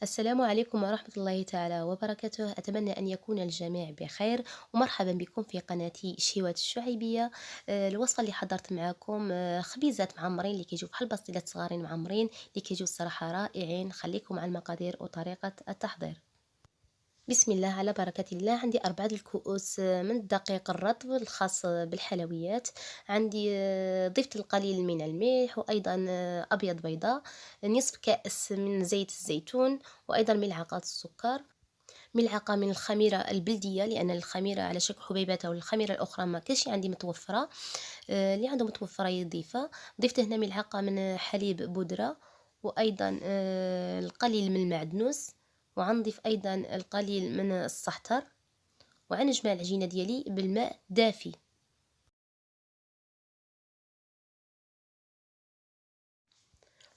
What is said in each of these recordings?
السلام عليكم ورحمة الله تعالى وبركاته. أتمنى أن يكون الجميع بخير، ومرحبا بكم في قناتي شيوات الشعيبية. الوصفة اللي حضرت معكم خبيزات معمرين اللي كيجيو بحال بسطيلات صغارين معمرين اللي كيجيو الصراحة رائعين. خليكم على المقادير وطريقة التحضير. بسم الله على بركة الله. عندي 4 الكؤوس من الدقيق الرطب الخاص بالحلويات. عندي ضفت القليل من الملح، وأيضا أبيض بيضاء، نصف كأس من زيت الزيتون، وأيضا ملعقة السكر، ملعقة من الخميرة البلدية لأن الخميرة على شكل حبيبات أو الخميرة الأخرى ما كاش عندي متوفرة. اللي عنده متوفرة يضيفها. ضفت هنا ملعقة من حليب بودرة، وأيضا القليل من المعدنوس، وغنضيف أيضا القليل من الزعتر، وغنجمع العجينة ديالي بالماء دافي.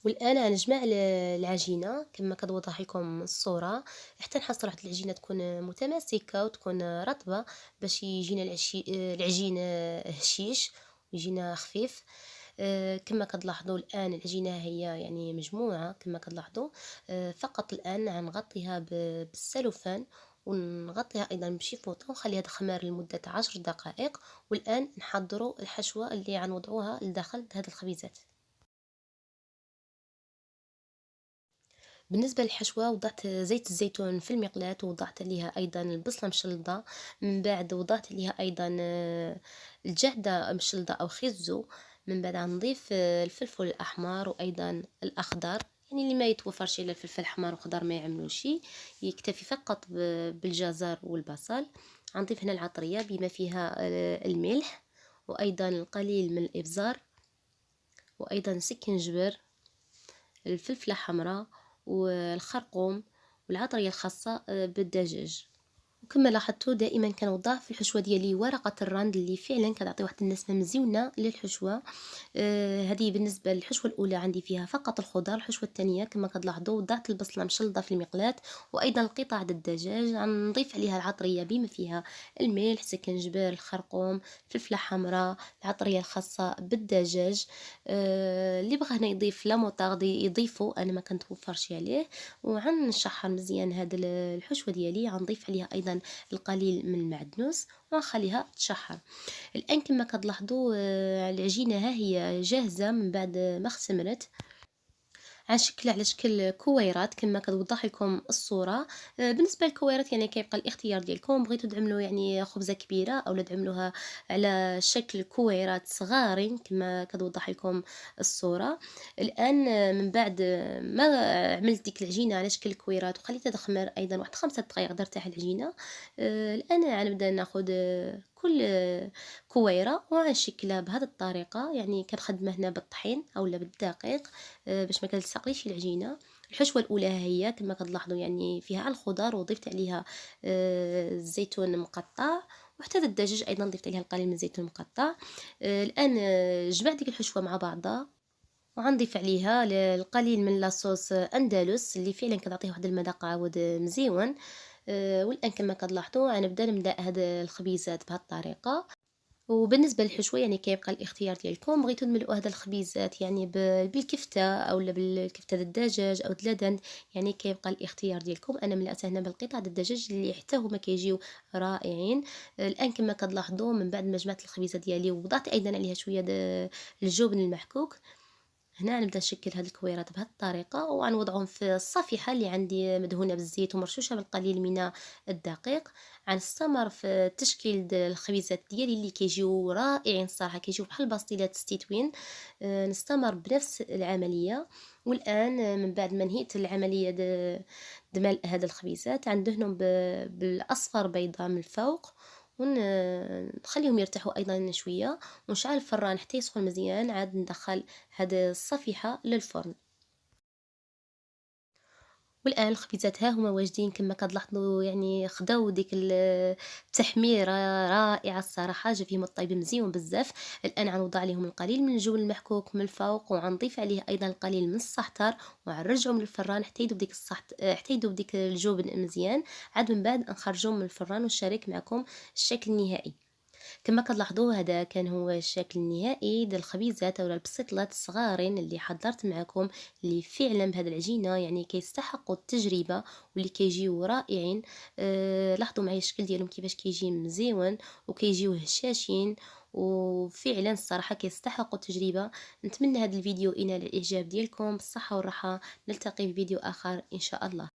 والآن غنجمع العجينة كما كتوضح لكم الصورة، حتى نحصل واحد العجينة تكون متماسكة وتكون رطبة، باش يجينا العجين هشيش ويجينا خفيف. كما كتلاحظوا الآن العجينة هي يعني مجموعة كما كتلاحظوا. فقط الآن غنغطيها بالسلوفان، ونغطيها ايضا بشي فوطه ونخليها تخمر لمده 10 دقائق. والان نحضروا الحشوه اللي غنوضعوها لداخل هذه الخبيزات. بالنسبة للحشوة وضعت زيت الزيتون في المقلاة، ووضعت عليها أيضا البصلة مشلضة، من بعد وضعت عليها أيضا الجهدة مشلضة أو خيزو. من بعد غنضيف الفلفل الأحمر وأيضا الأخضر، يعني اللي ما يتوفرش إلا الفلفل الأحمر وخضر ما يعملوا شيء، يكتفي فقط بالجزر والبصل. غنضيف هنا العطرية بما فيها الملح، وأيضا القليل من الإبزار، وأيضا سكنجبر، الفلفلة حمراء، والخرقوم، والعطرية الخاصة بالدجاج. وكما لاحظتوا دائما كنوضع في الحشوه ديالي ورقه الرند اللي فعلا كتعطي واحد النسمه مزيونه للحشوه. هذه بالنسبه للحشوه الاولى عندي فيها فقط الخضر. الحشوه الثانيه كما كتلاحظوا وضعت البصله مشلضه في المقلاة، وايضا قطع الدجاج غنضيف عليها العطريه بما فيها الملح، سكنجبر، الخرقوم، فلفله حمراء، العطريه الخاصه بالدجاج. اللي بغى هنا يضيف لا موطارد يضيفوا، انا ما كنتوفرش عليه. وغنشحر مزيان هاد الحشوه ديالي، غنضيف عليها ايضا القليل من المعدنوس وغنخليها تشحر. الان كما كتلاحظوا العجينه ها هي جاهزه من بعد ما اختمرت. غنشكلها على شكل كويرات كما كتوضح لكم الصوره. بالنسبه للكويرات يعني كيبقى الاختيار ديالكم، بغيتو تعملوا يعني خبزه كبيره اولا تعملوها على شكل كويرات صغارين كما كتوضح لكم الصوره. الان من بعد ما عملت ديك العجينه على شكل كويرات وخليتها تخمر ايضا واحد 5 دقائق درتها العجينه. الان غنبدا ناخذ كل كويره وغنشكلها بهذه الطريقه، يعني كنخدمها هنا بالطحين اولا بالدقيق باش ما كتلصقليش العجينه. الحشوه الاولى هي كما كتلاحظوا يعني فيها الخضر، وضفت عليها الزيتون مقطع، وحتى الدجاج ايضا ضفت عليها القليل من الزيتون المقطع. الان جمعت ديك الحشوه مع بعضها، وغنضيف عليها القليل من لاصوص اندلس اللي فعلا كتعطيه واحد المذاق عاود مزيون. والان كما كتلاحظوا غنبدا نملا هاد الخبيزات بهذه الطريقه. وبالنسبه للحشوه يعني كيبقى الاختيار ديالكم، بغيتو تملؤوا هذا الخبيزات يعني بالكفته اولا بالكفته الدجاج او اللدن، يعني كيبقى الاختيار ديالكم. انا ملأتها هنا بالقطع الدجاج اللي حتى هما كيجيو رائعين. الان كما كتلاحظوا من بعد ما جمعت الخبيزه ديالي ووضعت ايضا عليها شويه الجبن المحكوك، هنا نبدا نشكل هاد الكويرات بهذه الطريقه، وغنوضعهم في الصفيحه اللي عندي مدهونه بالزيت ومرشوشه بالقليل من الدقيق. غنستمر في تشكيل الخبيزات ديالي اللي كيجيو رائعين الصراحه، كيجيو بحال الباستيلات ستيتوين. نستمر بنفس العمليه. والان من بعد ما نهيت العمليه دمال هاد الخبيزات غندهنهم بالاصفر بيضاء من الفوق، ونخليهم يرتاحوا ايضا شويه، ونشعل الفران حتى يسخن مزيان. عاد ندخل هاد الصفيحه للفرن. والان الخبيزات ها هما واجدين كما كتلاحظوا، يعني خداو ديك التحميره رائعه الصراحه، جا فيهم الطيب مزيون بزاف. الان غنوضع عليهم القليل من الجبن المحكوك من الفوق، وغنضيف عليه ايضا القليل من الزعتر، وغنرجعهم للفران حتى يذوب ديك حتى يذوب ديك الجبن مزيان. عاد من بعد نخرجهم من الفران ونشارك معكم الشكل النهائي. كما كتلاحظوا هذا كان هو الشكل النهائي ديال الخبيزات اولا البسيطلات الصغارين اللي حضرت معكم، اللي فعلا بهذه العجينه يعني كيستحقوا التجربه واللي كيجيو رائعين. لاحظوا معايا الشكل ديالهم كيفاش كيجي مزيون وكيجيو هشاشين، وفعلا الصراحه كيستحقوا التجربه. نتمنى هذا الفيديو ينال الاعجاب ديالكم بالصحه والراحه. نلتقي في فيديو اخر ان شاء الله.